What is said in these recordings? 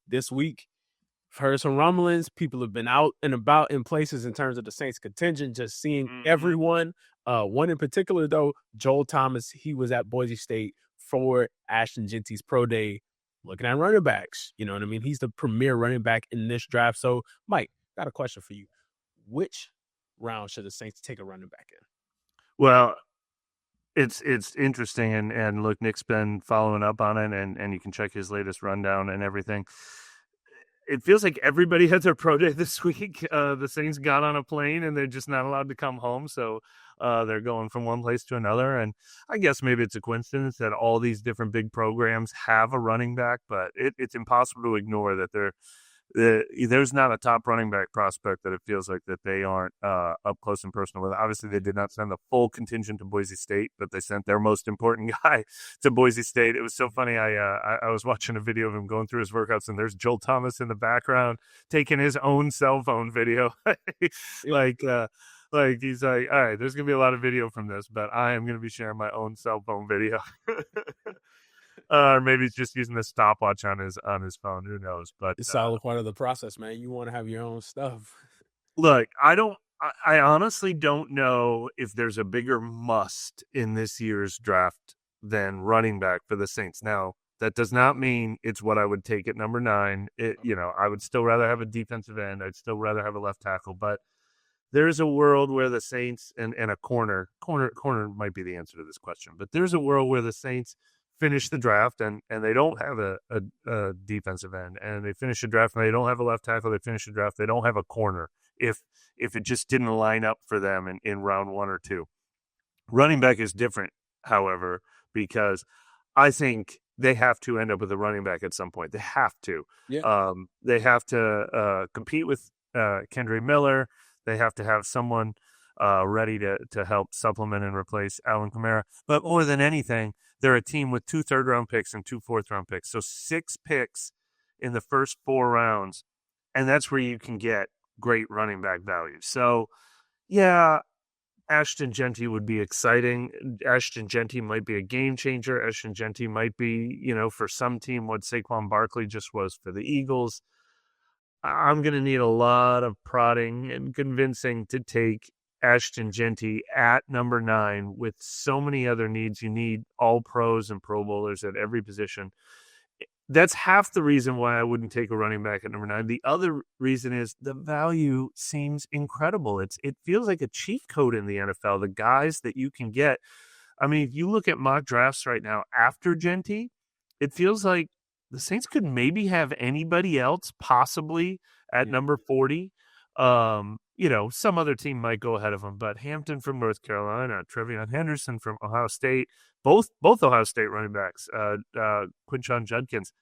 this week. I've heard some rumblings. People have been out and about in places in terms of the Saints contingent, just seeing Mhm. everyone. One in particular, though, Joel Thomas, he was at Boise State for Ashton Genty's pro day looking at running backs. You know what I mean? He's the premier running back in this draft. So, Mike, got a question for you. Which round should the Saints take a running back in? Well, it's interesting, and look, Nick's been following up on it, and you can check his latest rundown and everything. It feels like everybody had their pro day this week. The Saints got on a plane, and they're just not allowed to come home, so they're going from one place to another. And I guess maybe it's a coincidence that all these different big programs have a running back, but it's impossible to ignore that there's not a top running back prospect that it feels like that they aren't up close and personal with. Obviously, they did not send the full contingent to Boise State, but they sent their most important guy to Boise State. It was so funny. I was watching a video of him going through his workouts, and there's Joel Thomas in the background taking his own cell phone video. Like he's like, all right, there's gonna be a lot of video from this, but I am gonna be sharing my own cell phone video. Or maybe he's just using the stopwatch on his phone. Who knows? But It's all part of the process, man. You want to have your own stuff. look, I honestly don't know if there's a bigger must in this year's draft than running back for the Saints. Now, that does not mean it's what I would take at number 9. I would still rather have a defensive end. I'd still rather have a left tackle, but there's a world where the Saints and a corner might be the answer to this question, but there's a world where the Saints finish the draft and they don't have a defensive end, and they finish the draft and they don't have a left tackle. They finish the draft, they don't have a corner. If it just didn't line up for them in round 1 or 2, running back is different, however, because I think they have to end up with a running back at some point. They have to. Yeah. They have to compete with Kendre Miller. They have to have someone ready to help supplement and replace Alvin Kamara. But more than anything, they're a team with 2 third-round picks and 2 fourth-round picks. So 6 picks in the first 4 rounds, and that's where you can get great running back value. So, yeah, Ashton Genty would be exciting. Ashton Genty might be a game changer. Ashton Genty might be, for some team what Saquon Barkley just was for the Eagles. I'm going to need a lot of prodding and convincing to take Ashton Genty at number 9 with so many other needs. You need all pros and pro bowlers at every position. That's half the reason why I wouldn't take a running back at number 9. The other reason is the value seems incredible. It feels like a cheat code in the NFL. The guys that you can get. I mean, if you look at mock drafts right now after Genty, it feels like the Saints could maybe have anybody else possibly at number 40. Some other team might go ahead of them, but Hampton from North Carolina, Trevion Henderson from Ohio State, both Ohio State running backs, Quinshon Judkins,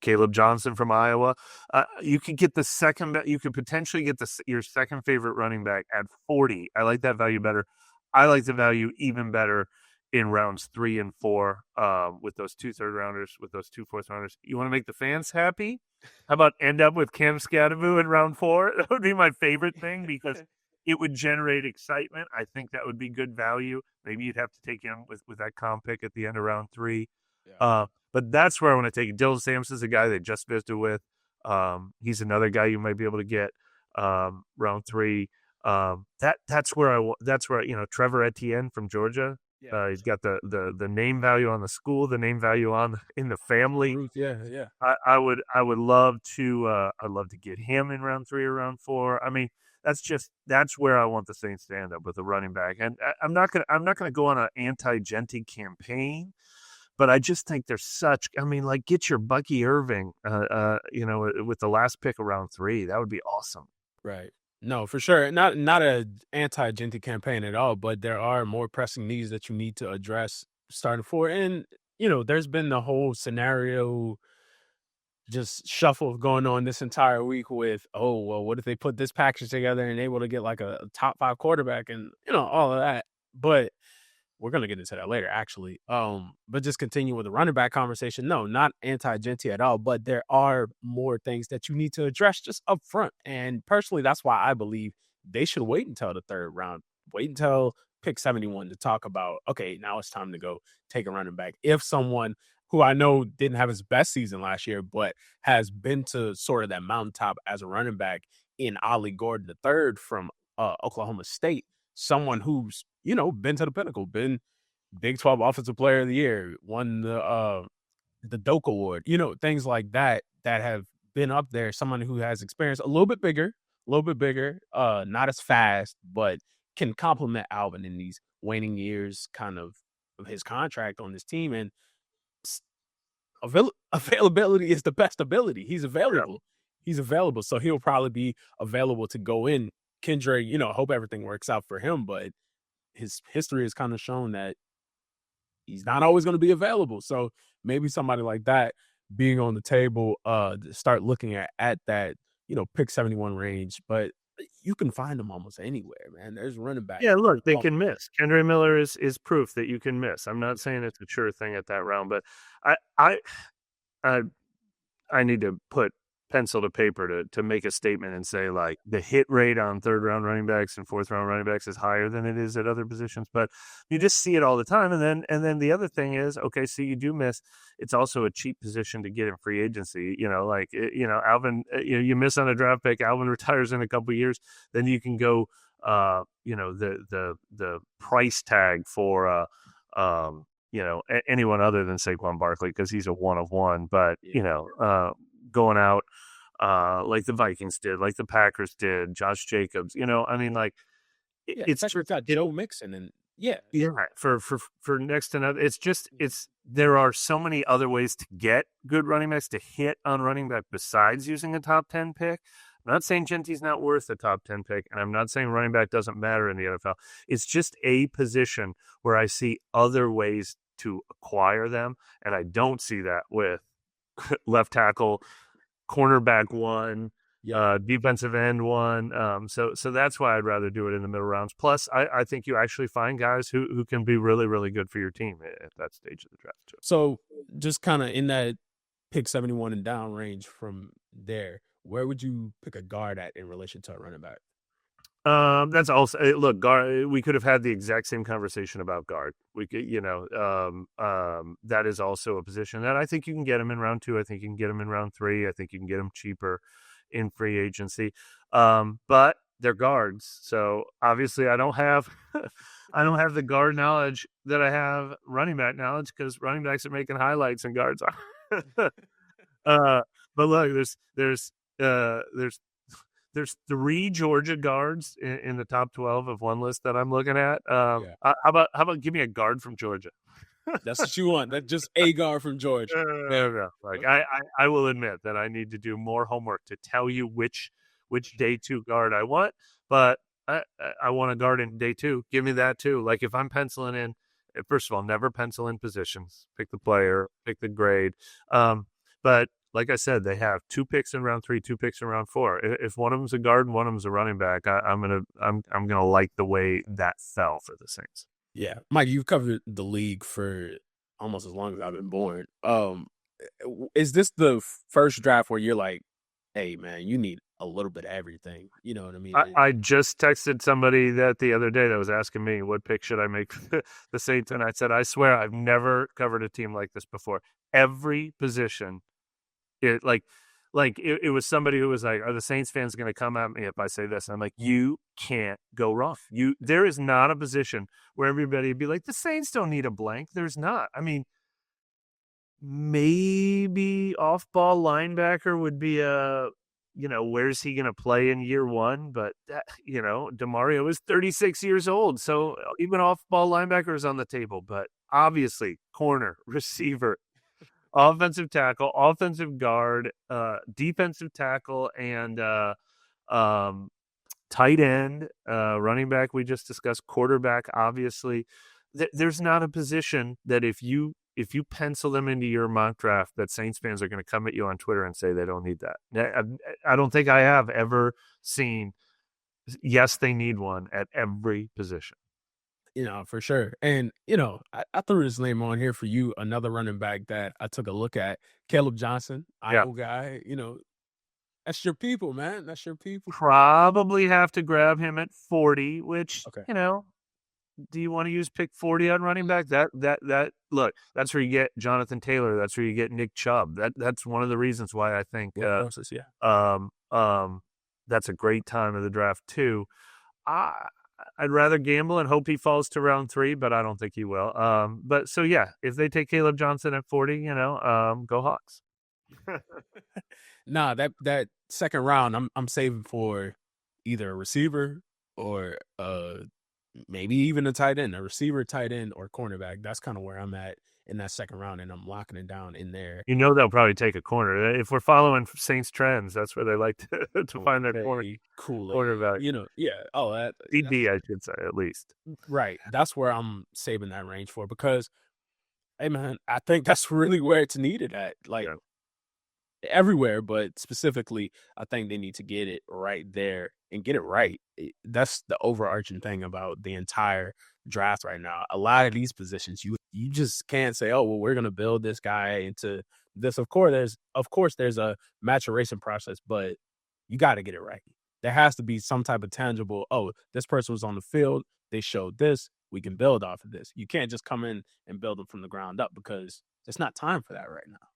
Caleb Johnson from Iowa. You could get you could potentially get your second favorite running back at 40. I like that value better. I like the value even better in rounds 3 and 4 with those 2 third rounders, with those 2 fourth rounders. You want to make the fans happy? How about end up with Cam Scadaboo in round 4? That would be my favorite thing because it would generate excitement. I think that would be good value. Maybe you'd have to take him with that comp pick at the end of round 3. Yeah. But that's where I want to take it. Dylan Sampson's a guy they just visited with. He's another guy you might be able to get round 3. That's where Trevor Etienne from Georgia. Yeah. He's got the name value on the school, the name value in the family. Yeah. I would love to get him in round 3 or round 4. I mean, that's where I want the Saints to end up with a running back. And I'm not gonna go on an anti-Genty campaign, but I just think there's get your Bucky Irving, with the last pick of round 3. That would be awesome. Right. No, for sure. Not a anti-Genty campaign at all, but there are more pressing needs that you need to address starting for. And, there's been the whole scenario just shuffle going on this entire week with, what if they put this package together and able to get like a top 5 quarterback and, all of that. But we're going to get into that later, actually. But just continue with the running back conversation. No, not anti-Genty at all, but there are more things that you need to address just up front. And personally, that's why I believe they should wait until the 3rd round. Wait until pick 71 to talk about, okay, now it's time to go take a running back. If someone who I know didn't have his best season last year, but has been to sort of that mountaintop as a running back in Ollie Gordon III from Oklahoma State, someone who's, been to the pinnacle, been Big 12 Offensive Player of the Year, won the Doak Award, things like that that have been up there. Someone who has experience a little bit bigger, not as fast, but can complement Alvin in these waning years kind of his contract on this team. And availability is the best ability. He's Yeah. available. He's available. So he'll probably be available to go in. Kendrick, hope everything works out for him, but his history has kind of shown that he's not always going to be available. So maybe somebody like that being on the table, start looking at that, pick 71 range. But you can find them almost anywhere, man. There's running back. Yeah, look, they Oh, can miss. Kendra Miller is proof that you can miss. I'm not saying it's a sure thing at that round, but I I I, I need to put pencil to paper to make a statement and say, like, the hit rate on third round running backs and fourth round running backs is higher than it is at other positions. But you just see it all the time. And then the other thing is, okay, so you do miss. It's also a cheap position to get in free agency. Alvin, you miss on a draft pick. Alvin retires in a couple of years, then you can go. The price tag for anyone other than Saquon Barkley, because he's a one of one. But yeah. going out like the Vikings did, like the Packers did, Josh Jacobs. I mean, like Yeah. it's Texas got Joe Mixon and yeah. yeah, for next to nothing. It's there are so many other ways to get good running backs, to hit on running back besides using a top 10 pick. I'm not saying Genty's not worth a top 10 pick, and I'm not saying running back doesn't matter in the NFL. It's just a position where I see other ways to acquire them, and I don't see that with left tackle, cornerback one, Yep. defensive end one. So that's why I'd rather do it in the middle rounds. Plus, I think you actually find guys who can be really, really good for your team at that stage of the draft too. So just kind of in that pick 71 and down range from there, where would you pick a guard at in relation to a running back? That's also look, guard. We could have had the exact same conversation about guard. We could, that is also a position that I think you can get him in round 2. I think you can get him in round 3. I think you can get him cheaper in free agency. But they're guards, so obviously I don't have I don't have the guard knowledge that I have running back knowledge, because running backs are making highlights and guards are. But look, there's 3 Georgia guards in the top 12 of one list that I'm looking at. Yeah. How about give me a guard from Georgia? That's what you want. That's just a guard from Georgia. No. Like Okay. I will admit that I need to do more homework to tell you which day 2 guard I want, but I want a guard in day 2. Give me that too. Like, if I'm penciling in, first of all, never pencil in positions. Pick the player, pick the grade. But like I said, they have 2 picks in round 3, 2 picks in round 4. If one of them's a guard and one of them's a running back, I'm gonna like the way that fell for the Saints. Yeah. Mike, you've covered the league for almost as long as I've been born. Is this the first draft where you're like, hey, man, you need a little bit of everything? You know what I mean? I just texted somebody that the other day that was asking me what pick should I make for the Saints, and I said, I swear I've never covered a team like this before. Every position, it it was somebody who was like, are the Saints fans going to come at me if I say this? And I'm like, you can't go wrong. There is not a position where everybody would be like, the Saints don't need a blank. There's not. I mean, maybe off-ball linebacker would be where's he going to play in year 1? But DeMario is 36 years old, so even off-ball linebacker is on the table. But obviously, corner, receiver, offensive tackle, offensive guard, defensive tackle, and tight end, running back we just discussed, quarterback, obviously. There's not a position that if you pencil them into your mock draft, that Saints fans are going to come at you on Twitter and say they don't need that. I don't think I have ever seen, yes, they need one at every position. For sure. And, I threw this name on here for you, another running back that I took a look at, Caleb Johnson, Iowa guy. That's your people, man. That's your people. Probably have to grab him at 40, which, Okay. do you want to use pick 40 on running back? That look, that's where you get Jonathan Taylor. That's where you get Nick Chubb. That's one of the reasons why I think Will Lewis's, yeah. um um that's a great time of the draft too. I I'd rather gamble and hope he falls to round 3, but I don't think he will. But so yeah, if they take Caleb Johnson at 40, go Hawks. Nah, that second round, I'm saving for either a receiver or maybe even a tight end, a receiver, tight end, or cornerback. That's kind of where I'm at in that second round, and I'm locking it down in there. They'll probably take a corner. If we're following Saints trends, that's where they like to find their Okay, Kool-Aid, cornerback. yeah. Oh, DB, I should say, at least. right. That's where I'm saving that range for because, hey man, I think that's really where it's needed at. Like, Yeah. everywhere, but specifically, I think they need to get it right there and get it right. That's the overarching thing about the entire draft right now. A lot of these positions, you just can't say, "Oh, well, we're gonna build this guy into this." Of course there's a maturation process, but you got to get it right. There has to be some type of tangible. Oh, this person was on the field. They showed this. We can build off of this. You can't just come in and build them from the ground up because it's not time for that right now.